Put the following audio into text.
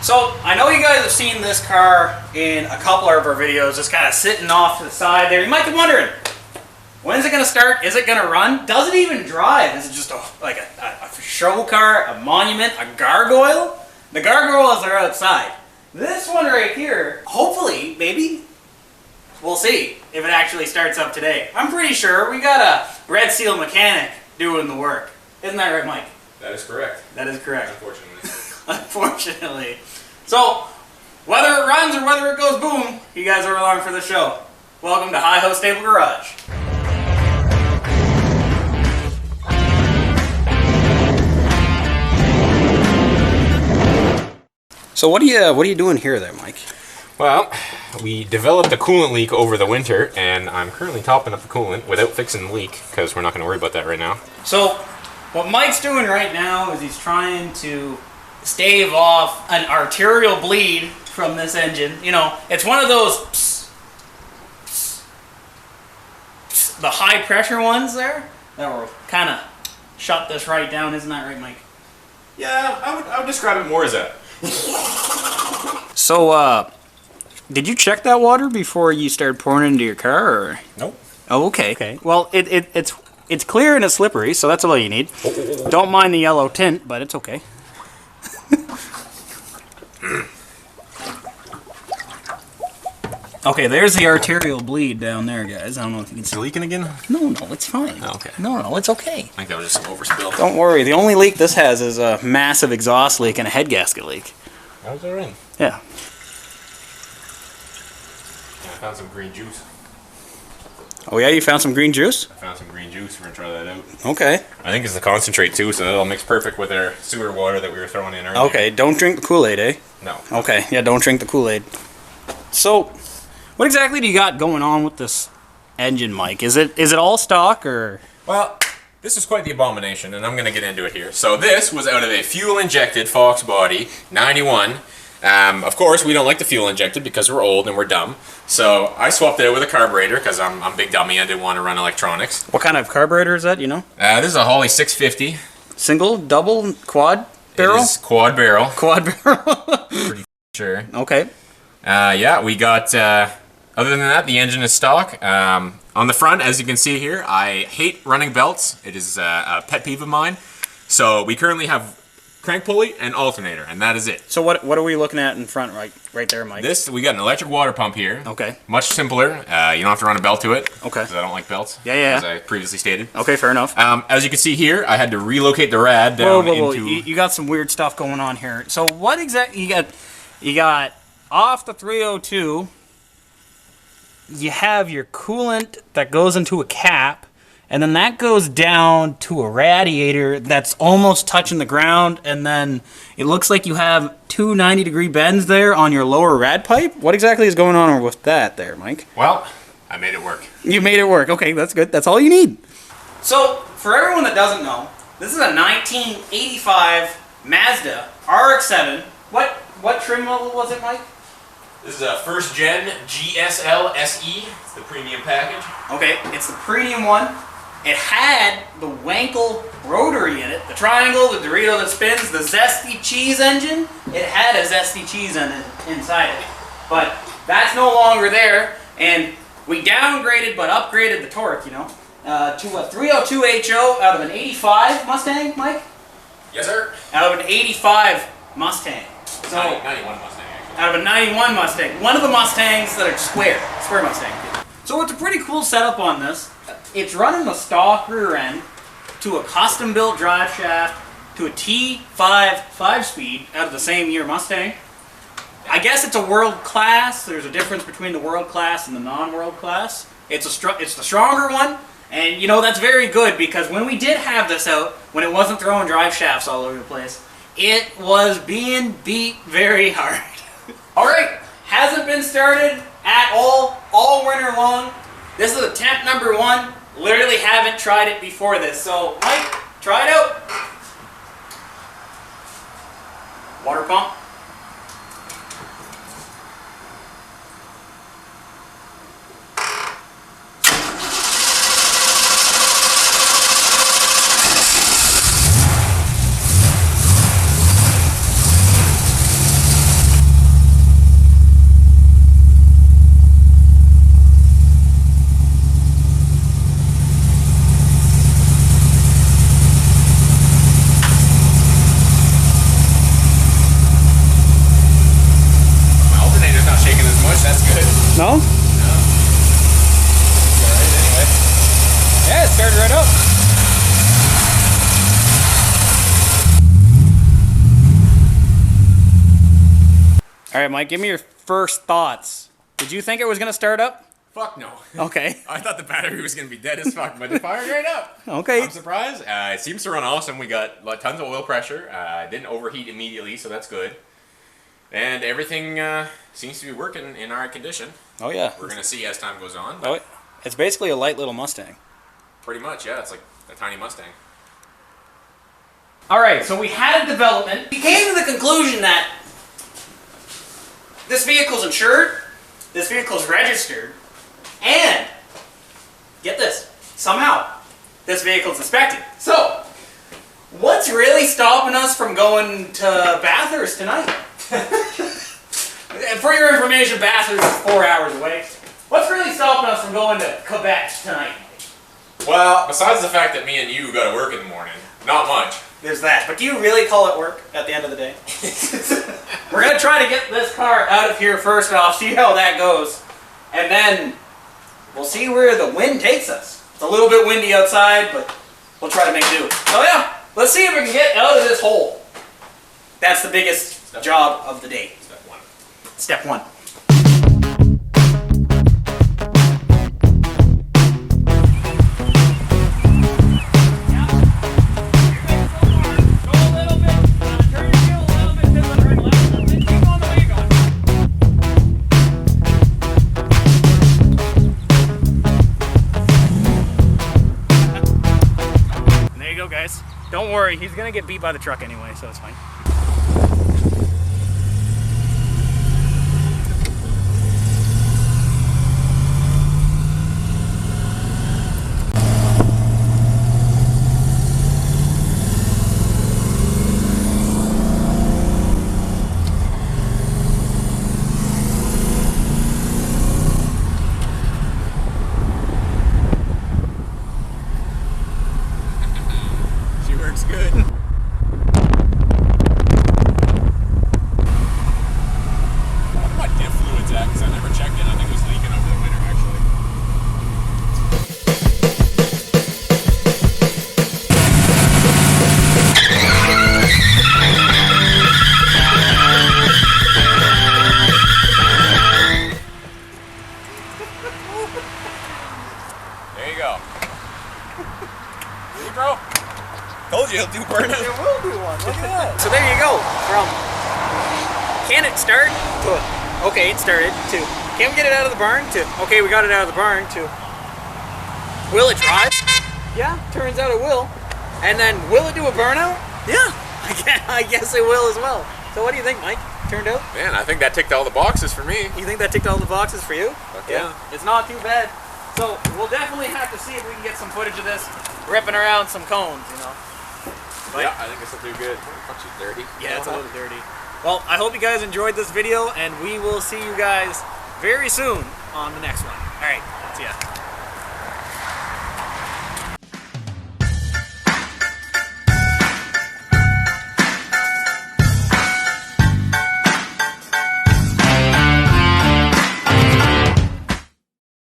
So, I know you guys have seen this car in a couple of our videos, just kind of sitting off to the side there. You might be wondering, when is it going to start? Is it going to run? Does it even drive? Is it just like a show car, a monument, a gargoyle? The gargoyles are outside. This one right here, hopefully, maybe, we'll see if it actually starts up today. I'm pretty sure we got a Red Seal mechanic doing the work. Isn't that right, Mike? That is correct. That is correct. Unfortunately. Unfortunately. So, whether it runs or whether it goes boom, you guys are along for the show. Welcome to Hi-Ho Stable Garage. So what are you doing here there, Mike? Well, we developed a coolant leak over the winter, and I'm currently topping up the coolant without fixing the leak, because we're not going to worry about that right now. So, what Mike's doing right now is he's trying to stave off an arterial bleed from this engine. You know, it's one of those the high pressure ones there that will kind of shut this right down. Isn't that right, Mike? Yeah, I would describe it more as that. So, did you check that water before you started pouring it into your car? Or? Nope. Oh, okay. Okay. Well, it's clear and it's slippery, so that's all you need. Don't mind the yellow tint, but it's okay. Okay, there's the arterial bleed down there, guys. I don't know if you can see. Leaking again? No, it's fine. Oh, okay. No, it's okay. I think that was just an overspill. Don't worry. The only leak this has is a massive exhaust leak and a head gasket leak. How's that in? Yeah. I found some green juice. Oh yeah, you found some green juice? I found some green juice. We're going to try that out. Okay. I think it's the concentrate too, so that'll mix perfect with our sewer water that we were throwing in earlier. Okay, don't drink the Kool-Aid, eh? No. Okay, yeah, don't drink the Kool-Aid. So, what exactly do you got going on with this engine, Mike? Is it all stock, or? Well, this is quite the abomination, and I'm going to get into it here. So this was out of a fuel-injected Fox body, 91. Of course, we don't like the fuel injected because we're old and we're dumb. So I swapped it out with a carburetor because I'm a big dummy. I didn't want to run electronics. What kind of carburetor is that, you know? This is a Holley 650. Single, double, quad barrel? It is quad barrel. Quad barrel. Pretty sure. Okay. Yeah, we got... other than that, the engine is stock. On the front, as you can see here, I hate running belts. It is a pet peeve of mine. So we currently have crank pulley and alternator, and that is it. So what are we looking at in front right there, Mike? We got an electric water pump here. Okay. Much simpler. You don't have to run a belt to it. Okay. Because I don't like belts. Yeah. As I previously stated. Okay, fair enough. As you can see here, I had to relocate the rad down into... You got some weird stuff going on here. So what exactly you got off the 302? You have your coolant that goes into a cap, and then that goes down to a radiator that's almost touching the ground, and then it looks like you have two 90-degree bends there on your lower rad pipe. What exactly is going on with that there, Mike? Well, I made it work. You made it work. Okay, that's good. That's all you need. So, for everyone that doesn't know, this is a 1985 Mazda Rx7. What trim level was it, Mike? This is a first gen GSL SE. It's the premium package. Okay, it's the premium one. It had the Wankel rotary in it, the triangle, the Dorito that spins, the zesty cheese engine. It had a zesty cheese engine inside it. But that's no longer there, and we downgraded but upgraded the torque, you know, to a 302 HO out of an 85 Mustang, Mike? Yes, sir. Out of an 85 Mustang. So, 91 Mustang. Out of a 91 Mustang. One of the Mustangs that are square Mustang. So it's a pretty cool setup on this. It's running the stock rear end to a custom built drive shaft to a T5 5-speed out of the same year Mustang. I guess it's a world class. There's a difference between the world class and the non-world class. It's the stronger one, and you know that's very good because when we did have this out, when it wasn't throwing drive shafts all over the place, it was being beat very hard. Alright, hasn't been started at all winter long. This is attempt number 1. Literally haven't tried it before this. So, Mike, try it out. Water pump. All right, Mike, give me your first thoughts. Did you think it was going to start up? Fuck no. Okay. I thought the battery was going to be dead as fuck, but it fired right up. Okay. I'm surprised. It seems to run awesome. We got tons of oil pressure. It didn't overheat immediately, so that's good. And everything seems to be working in our condition. Oh, yeah. We're going to see as time goes on. Oh, it's basically a light little Mustang. Pretty much, yeah. It's like a tiny Mustang. All right, so we had a development. We came to the conclusion that this vehicle's insured, this vehicle's registered, and, get this, somehow, this vehicle's inspected. So, what's really stopping us from going to Bathurst tonight? And for your information, Bathurst is 4 hours away. What's really stopping us from going to Quebec tonight? Well, besides the fact that me and you go to work in the morning, not much. There's that. But do you really call it work at the end of the day? We're going to try to get this car out of here first off, see how that goes. And then we'll see where the wind takes us. It's a little bit windy outside, but we'll try to make do. So yeah, let's see if we can get out of this hole. That's the biggest job of the day. Step one. Guys, don't worry, he's gonna get beat by the truck anyway, so it's fine. Good. What diff fluid's at? Because I never checked it. I think it was leaking over the winter, actually. There you go. See, bro? Told you he'll do burnout. It will do one. Look at that. So there you go. From can it start to okay, it started to can we get it out of the barn to okay, we got it out of the barn to will it drive? Yeah, turns out it will. And then will it do a burnout? Yeah, I guess it will as well. So what do you think, Mike? Turned out? Man, I think that ticked all the boxes for me. You think that ticked all the boxes for you? Okay. Yeah. It's not too bad. So we'll definitely have to see if we can get some footage of this ripping around some cones, you know. But yeah, I think this will do good. Fuck, she's dirty. Yeah, it's a little dirty. Well, I hope you guys enjoyed this video, and we will see you guys very soon on the next one. All right, see ya.